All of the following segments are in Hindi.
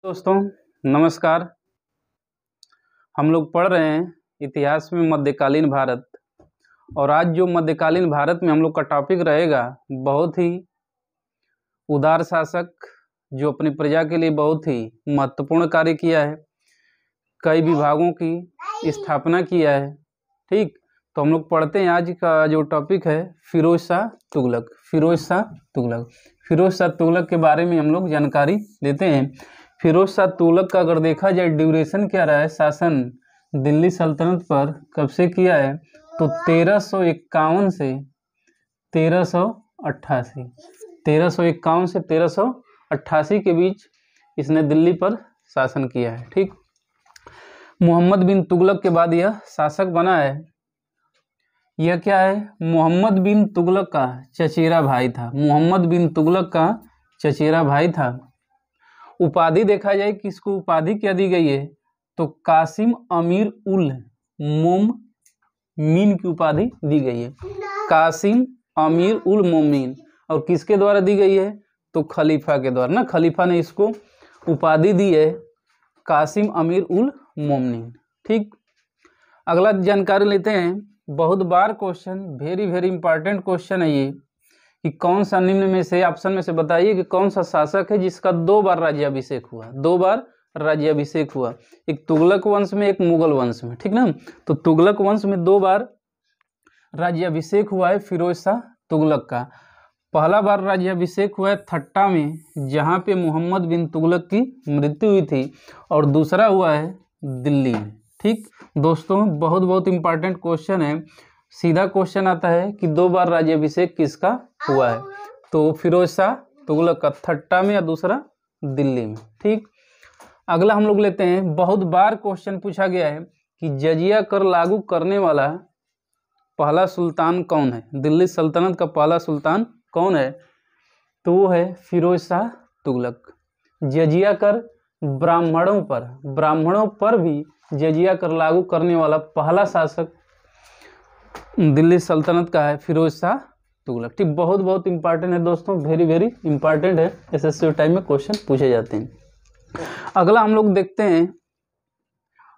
दोस्तों नमस्कार। हम लोग पढ़ रहे हैं इतिहास में मध्यकालीन भारत, और आज जो मध्यकालीन भारत में हम लोग का टॉपिक रहेगा, बहुत ही उदार शासक जो अपनी प्रजा के लिए बहुत ही महत्वपूर्ण कार्य किया है, कई विभागों की स्थापना किया है। ठीक, तो हम लोग पढ़ते हैं। आज का जो टॉपिक है फिरोज शाह तुगलक। फिरोज शाह तुगलक के बारे में हम लोग जानकारी लेते हैं। फिरोज शाह तुगलक का अगर देखा जाए ड्यूरेशन क्या रहा है, शासन दिल्ली सल्तनत पर कब से किया है, तो 1351 से 1388 1351 से 1388 के बीच इसने दिल्ली पर शासन किया है। ठीक, मोहम्मद बिन तुगलक के बाद यह शासक बना है। यह क्या है, मोहम्मद बिन तुगलक का चचेरा भाई था। मोहम्मद बिन तुगलक का चचेरा भाई था। उपाधि देखा जाए कि इसको उपाधि क्या दी गई है, तो कासिम अमीर उल मोमिनीन की उपाधि दी गई है। कासिम अमीर उल मोमिनीन, और किसके द्वारा दी गई है, तो खलीफा के द्वारा ना, खलीफा ने इसको उपाधि दी है कासिम अमीर उल मोमिनीन। ठीक, अगला जानकारी लेते हैं। बहुत बार क्वेश्चन, वेरी इंपॉर्टेंट क्वेश्चन है ये, कि कौन सा निम्न में से ऑप्शन में से बताइए कि कौन सा शासक है जिसका 2 बार राज्याभिषेक हुआ। 2 बार राज्याभिषेक हुआ, एक तुगलक वंश में, एक मुगल वंश में। ठीक ना, तो तुगलक वंश में 2 बार राज्याभिषेक हुआ है फिरोज शाह तुगलक का। पहला बार राज्याभिषेक हुआ है ठट्टा में, जहाँ पे मोहम्मद बिन तुगलक की मृत्यु हुई थी, और दूसरा हुआ है दिल्ली में। ठीक दोस्तों, बहुत इंपॉर्टेंट क्वेश्चन है। सीधा क्वेश्चन आता है कि 2 बार राज्याभिषेक किसका हुआ है, तो फिरोज शाह तुगलक का, ठट्टा में या दूसरा दिल्ली में। ठीक, अगला हम लोग लेते हैं। बहुत बार क्वेश्चन पूछा गया है कि जजिया कर लागू करने वाला पहला सुल्तान कौन है, दिल्ली सल्तनत का पहला सुल्तान कौन है, तो वो है फिरोज शाह तुगलक। जजिया कर ब्राह्मणों पर भी जजिया कर लागू करने वाला पहला शासक दिल्ली सल्तनत का है फिरोज शाह तुगलक। ठीक, बहुत इंपॉर्टेंट है दोस्तों, वेरी इंपॉर्टेंट है। एसएससी टाइम में क्वेश्चन पूछे जाते हैं। अगला हम लोग देखते हैं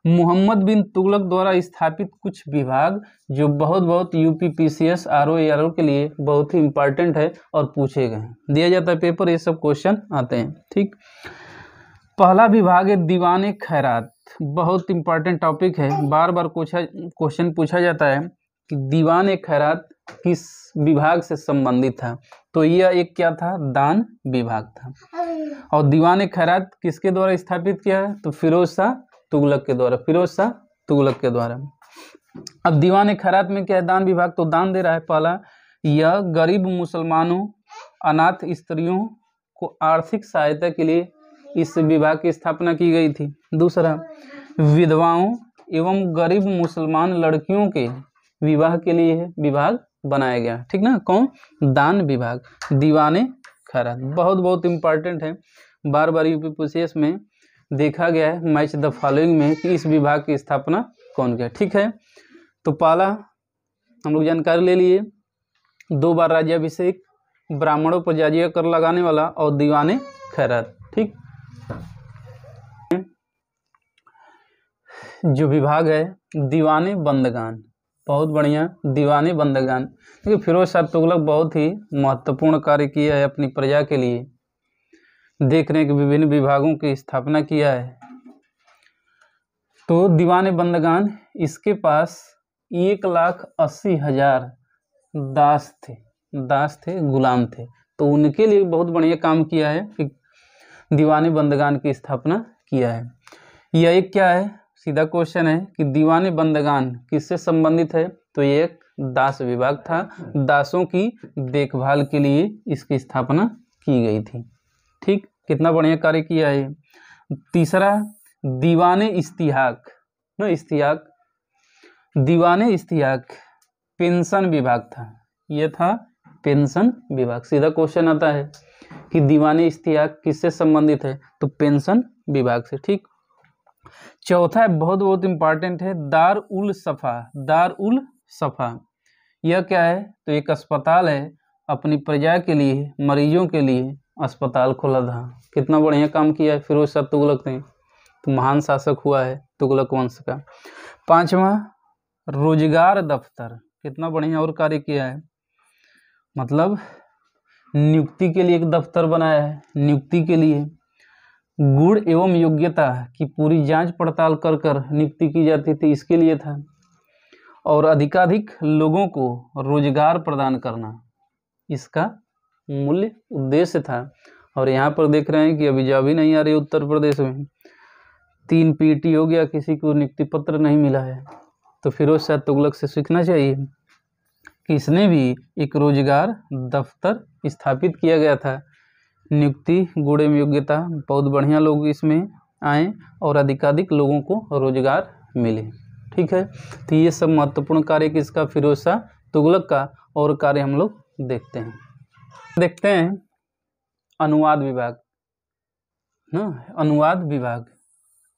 मोहम्मद बिन तुगलक द्वारा स्थापित कुछ विभाग, जो बहुत यूपीपीसीएस आरओ एआरओ के लिए बहुत ही इंपॉर्टेंट है और पूछे गए हैं, दिया जाता है पेपर, ये सब क्वेश्चन आते हैं। ठीक, पहला विभाग है दीवाने खैरात। बहुत इंपॉर्टेंट टॉपिक है, बार क्वेश्चन पूछा जाता है कि दीवाने खैरात किस विभाग से संबंधित था, तो यह एक क्या था, दान विभाग था। और दीवाने खैरात किसके द्वारा स्थापित किया है, तो फिरोज शाह तुगलक के द्वारा। अब दीवाने खैरात में क्या है, दान विभाग, तो दान दे रहा है। पहला, यह गरीब मुसलमानों, अनाथ स्त्रियों को आर्थिक सहायता के लिए इस विभाग की स्थापना की गई थी। दूसरा, विधवाओं एवं गरीब मुसलमान लड़कियों के विवाह के लिए विभाग बनाया गया। ठीक ना, कौन, दान विभाग, दीवाने खैरात। बहुत इंपॉर्टेंट है, बार यूपीपीसीएस में देखा गया है मैच द फॉलोइंग में कि इस विभाग की स्थापना कौन किया। ठीक है, तो पहला हम लोग जानकारी ले लिए, 2 बार राज्याभिषेक, ब्राह्मणों पर जजिया कर लगाने वाला, और दीवाने खैरात। ठीक, जो विभाग है दीवाने बंदगान, बहुत बढ़िया, दीवाने बंदगान। क्योंकि फिरोज शाह तुगलक बहुत ही महत्वपूर्ण कार्य किया है अपनी प्रजा के लिए, देखने के विभिन्न विभागों की स्थापना किया है। तो दीवाने बंदगान, इसके पास 1,80,000 दास थे, गुलाम थे, तो उनके लिए बहुत बढ़िया काम किया है कि दीवाने बंदगान की स्थापना किया है। यह एक क्या है, सीधा क्वेश्चन है कि दीवाने बंदगान किससे संबंधित है, तो ये एक दास विभाग था, दासों की देखभाल के लिए इसकी स्थापना की गई थी। ठीक, कितना बढ़िया कार्य किया है। तीसरा, दीवाने इस्तियाक पेंशन विभाग था। यह था पेंशन विभाग। सीधा क्वेश्चन आता है कि दीवाने इस्तियाक किससे संबंधित है, तो पेंशन विभाग से। ठीक, चौथा है बहुत इंपॉर्टेंट है, दार उल सफा। यह क्या है, तो एक अस्पताल है अपनी प्रजा के लिए, मरीजों के लिए, अस्पताल खोला था। कितना बढ़िया काम किया है फिरोज शाह तुगलक ने, तो महान शासक हुआ है तुगलक वंश का। 5वां रोजगार दफ्तर, कितना बढ़िया और कार्य किया है, मतलब नियुक्ति के लिए एक दफ्तर बनाया है, नियुक्ति के लिए गुण एवं योग्यता की पूरी जांच पड़ताल कर कर नियुक्ति की जाती थी, इसके लिए था। और अधिकाधिक लोगों को रोजगार प्रदान करना इसका मूल्य उद्देश्य था। और यहाँ पर देख रहे हैं कि अभी जॉब ही नहीं आ रही उत्तर प्रदेश में, 3 पीटी हो गया, किसी को नियुक्ति पत्र नहीं मिला है। तो फिरोज शाह तुगलक से सीखना चाहिए कि इसने भी एक रोजगार दफ्तर स्थापित किया गया था, नियुक्ति गुण एवं योग्यता, बहुत बढ़िया लोग इसमें आए और अधिकाधिक लोगों को रोजगार मिले। ठीक है, तो ये सब महत्वपूर्ण कार्य किसका, फिरोज शाह तुगलक का। और कार्य हम लोग देखते हैं अनुवाद विभाग ना, अनुवाद विभाग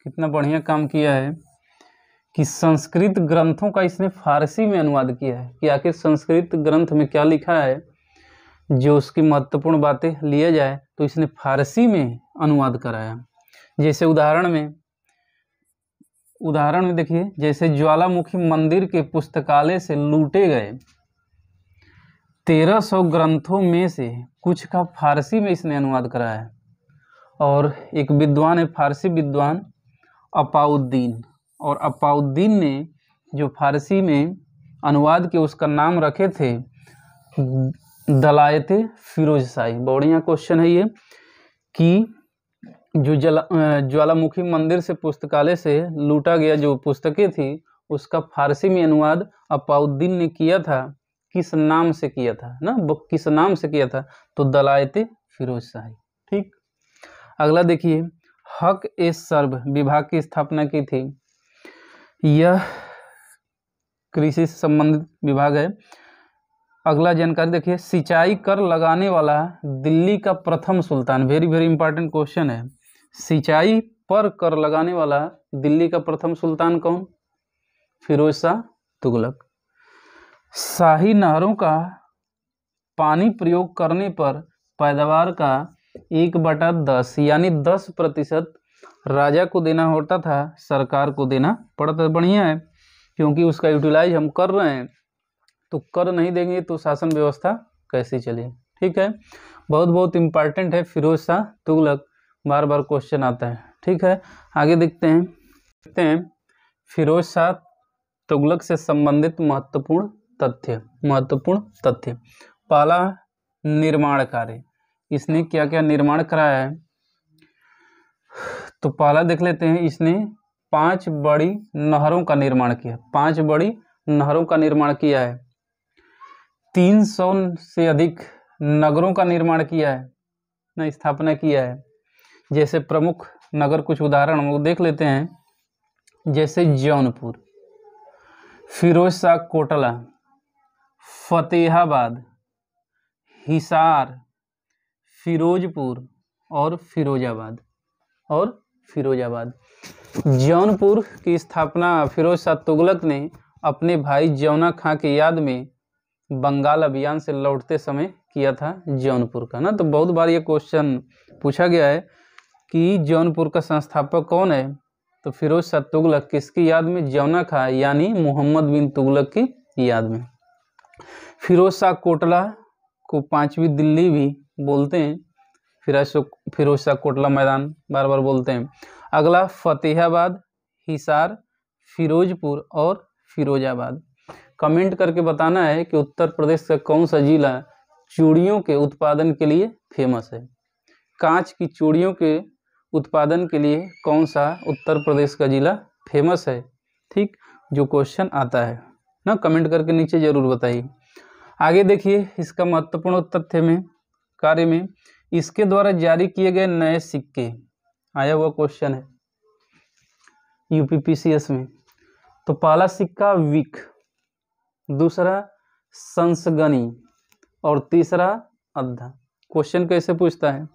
कितना बढ़िया काम किया है कि संस्कृत ग्रंथों का इसने फारसी में अनुवाद किया है, कि आखिर संस्कृत ग्रंथ में क्या लिखा है, जो उसकी महत्वपूर्ण बातें लिया जाए, तो इसने फारसी में अनुवाद कराया। जैसे उदाहरण में देखिए, जैसे ज्वालामुखी मंदिर के पुस्तकालय से लूटे गए 1300 ग्रंथों में से कुछ का फारसी में इसने अनुवाद कराया है। और एक विद्वान है, फारसी विद्वान अपाउद्दीन, और अपाउद्दीन ने जो फारसी में अनुवाद के उसका नाम रखे थे दलायते फिरोज शाही। बढ़िया क्वेश्चन है ये कि जो ज्वालामुखी मंदिर से पुस्तकालय से लूटा गया जो पुस्तकें थी, उसका फारसी में अनुवाद अपाउद्दीन ने किया था, किस नाम से किया था ना, किस नाम से किया था, तो दलायते फिरोज शाही। ठीक, अगला देखिए, हक ए सर्व विभाग की स्थापना की थी। यह कृषि से संबंधित विभाग है। अगला जानकारी देखिए, सिंचाई कर लगाने वाला दिल्ली का प्रथम सुल्तान, वेरी वेरी इंपॉर्टेंट क्वेश्चन है। सिंचाई पर कर लगाने वाला दिल्ली का प्रथम सुल्तान कौन, फिरोज शाह तुगलक। शाही नहरों का पानी प्रयोग करने पर पैदावार का 1/10 यानी 10% राजा को देना होता था, सरकार को देना पड़ता। बढ़िया है, क्योंकि उसका यूटिलाइज हम कर रहे हैं, तो कर नहीं देंगे तो शासन व्यवस्था कैसे चले। ठीक है, बहुत बहुत इम्पॉर्टेंट है फिरोज शाह तुगलक, बार बार क्वेश्चन आता है। ठीक है, आगे देखते हैं फिरोज शाह तुगलक से संबंधित महत्वपूर्ण तथ्य। पहला, निर्माण कार्य, इसने क्या क्या निर्माण कराया है, तो पहला देख लेते हैं, इसने 5 बड़ी नहरों का निर्माण किया, 5 बड़ी नहरों का निर्माण किया है। 300 से अधिक नगरों का निर्माण किया है ना, स्थापना किया है। जैसे प्रमुख नगर कुछ उदाहरण हम लोग देख लेते हैं, जैसे जौनपुर, फिरोज शाह कोटला, फतेहाबाद, हिसार, फिरोजपुर और फिरोजाबाद। जौनपुर की स्थापना फिरोज शाह तुगलक ने अपने भाई जौना खां की याद में बंगाल अभियान से लौटते समय किया था, जौनपुर का ना। तो बहुत बार ये क्वेश्चन पूछा गया है कि जौनपुर का संस्थापक कौन है, तो फिरोज शाह तुगलक किसकी याद में, जौना खां यानी मोहम्मद बिन तुगलक की याद में। फिरोज शाह कोटला को 5वीं दिल्ली भी बोलते हैं, फिरोज शाह कोटला मैदान बार बार बोलते हैं। अगला, फतेहाबाद, हिसार, फिरोजपुर और फिरोजाबाद। कमेंट करके बताना है कि उत्तर प्रदेश का कौन सा जिला चूड़ियों के उत्पादन के लिए फेमस है। कांच की चूड़ियों के उत्पादन के लिए कौन सा उत्तर प्रदेश का जिला फेमस है। ठीक, जो क्वेश्चन आता है ना, कमेंट करके नीचे जरूर बताइए। आगे देखिए, इसका महत्वपूर्ण तथ्य में कार्य में, इसके द्वारा जारी किए गए नए सिक्के, आया हुआ क्वेश्चन है यूपीपीसीएस में। तो पहला सिक्का विक, दूसरा संसगनी और तीसरा अद्धा। क्वेश्चन कैसे पूछता है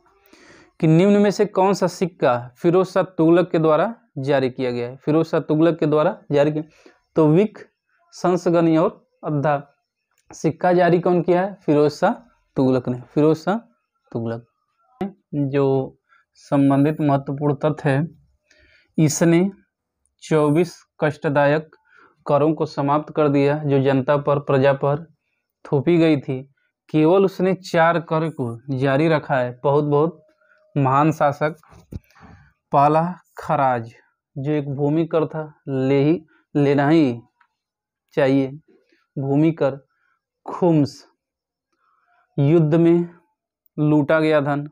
कि निम्न में से कौन सा सिक्का फिरोज शाह तुगलक के द्वारा जारी किया गया है, फिरोज शाह तुगलक के द्वारा जारी किया। तो विक, संसगनी और अद्धा सिक्का जारी कौन किया है, फिरोज शाह तुगलक ने, फिरोज शाह तुगलक। जो संबंधित महत्वपूर्ण तथ्य है, इसने 24 कष्टदायक करों को समाप्त कर दिया जो जनता पर, प्रजा पर थोपी गई थी। केवल उसने 4 कर को जारी रखा है। बहुत बहुत महान शासक। पहला खराज, जो एक भूमि कर था, लेना ही चाहिए भूमि कर। खुम्स, युद्ध में लूटा गया धन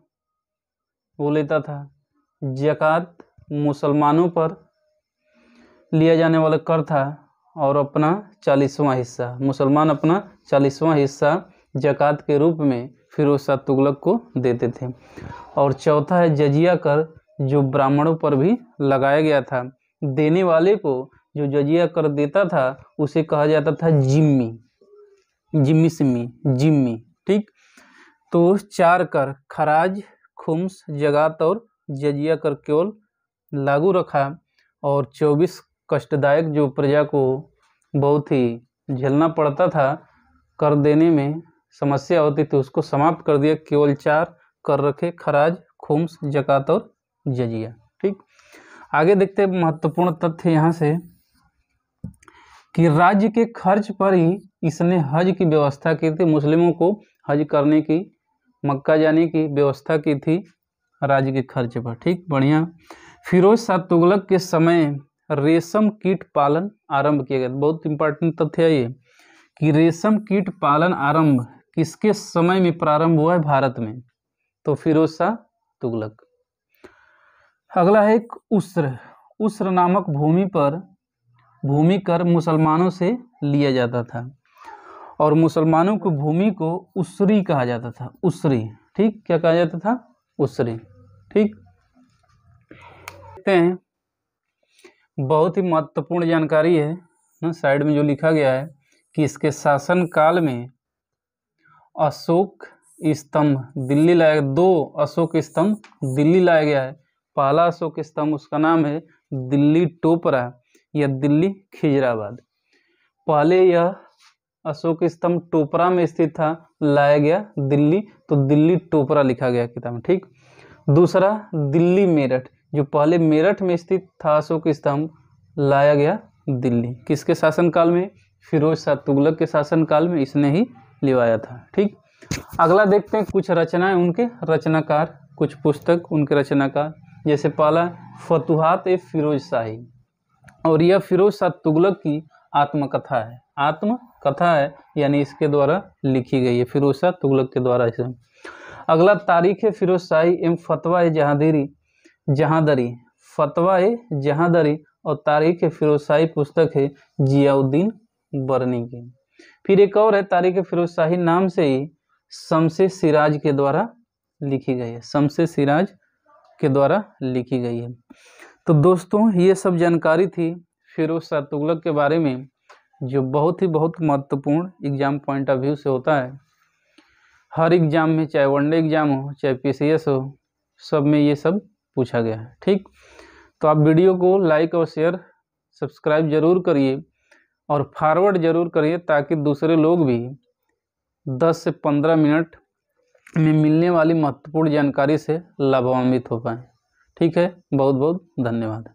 वो लेता था। ज़कात, मुसलमानों पर लिया जाने वाला कर था और अपना 40वां हिस्सा, मुसलमान अपना 40वां हिस्सा ज़कात के रूप में फिरोज शाह तुगलक को देते थे। और चौथा है जजिया कर, जो ब्राह्मणों पर भी लगाया गया था। देने वाले को जो जजिया कर देता था उसे कहा जाता था जिम्मी, जिम्मी सिम्मी, जिम्मी। ठीक, तो 4 कर, खराज, खुम्स, ज़कात और जजिया कर केवल लागू रखा और 24 कष्टदायक जो प्रजा को बहुत ही झेलना पड़ता था, कर देने में समस्या होती थी, उसको समाप्त कर दिया। केवल 4 कर रखे, खराज, खुम्स, ज़कात और जजिया। ठीक, आगे देखते हैं महत्वपूर्ण तथ्य यहाँ से कि राज्य के खर्च पर ही इसने हज की व्यवस्था की थी। मुस्लिमों को हज करने की, मक्का जाने की व्यवस्था की थी राज्य के खर्च पर। ठीक, बढ़िया। फिरोज शाह तुगलक के समय रेशम कीट पालन आरंभ किया गया। बहुत इंपॉर्टेंट तथ्य है ये कि रेशम कीट पालन आरंभ किसके समय में प्रारंभ हुआ है भारत में, तो फिरोज शाह तुगलक। अगला है एक उस्र नामक भूमि पर भूमि कर मुसलमानों से लिया जाता था और मुसलमानों को भूमि को उसरी कहा जाता था। उसरी, ठीक, क्या कहा जाता था? उसरी। ठीक, देखते हैं, बहुत ही महत्वपूर्ण जानकारी है ना, साइड में जो लिखा गया है कि इसके शासन काल में अशोक स्तंभ दिल्ली लाया, 2 अशोक स्तंभ दिल्ली लाया गया है। पहला अशोक स्तंभ, उसका नाम है दिल्ली टोपरा या दिल्ली खिजराबाद। पहले यह अशोक स्तंभ टोपरा में स्थित था, लाया गया दिल्ली, तो दिल्ली टोपरा लिखा गया किताब में। ठीक, दूसरा दिल्ली मेरठ, जो पहले मेरठ में स्थित था अशोक स्तंभ, लाया गया दिल्ली। किसके शासनकाल में? फिरोज शाह तुगलक के शासनकाल में इसने ही लिवाया था। ठीक, अगला देखते हैं कुछ रचनाएं उनके रचनाकार, कुछ पुस्तक उनके रचनाकार। जैसे पहला फतुहात ए फिरोज शाही, और यह फिरोज शाह तुगलक की आत्मकथा है। आत्मकथा है, यानी इसके द्वारा लिखी गई है, फिरोज शाह तुगलक के द्वारा इसे। अगला तारीख फिरोज शाही एवं फतवा ए जहांदरी, फतवा ए जहांदरी और तारीख फिरोज शाही पुस्तक है जियाउद्दीन बरनी की। फिर एक और है तारीख फिरोज शाही, नाम से ही शम्से सिराज के द्वारा लिखी गई है, शम्से सिराज के द्वारा लिखी गई है। तो दोस्तों, ये सब जानकारी थी फिरोज शाह तुगलक के बारे में, जो बहुत महत्वपूर्ण एग्जाम पॉइंट ऑफ व्यू से होता है। हर एग्जाम में, चाहे वनडे एग्जाम हो, चाहे पीसीएस हो, सब में ये सब पूछा गया है। ठीक, तो आप वीडियो को लाइक और शेयर, सब्सक्राइब जरूर करिए और फॉरवर्ड जरूर करिए, ताकि दूसरे लोग भी 10 से 15 मिनट में मिलने वाली महत्वपूर्ण जानकारी से लाभान्वित हो पाएँ। ठीक है, बहुत बहुत धन्यवाद।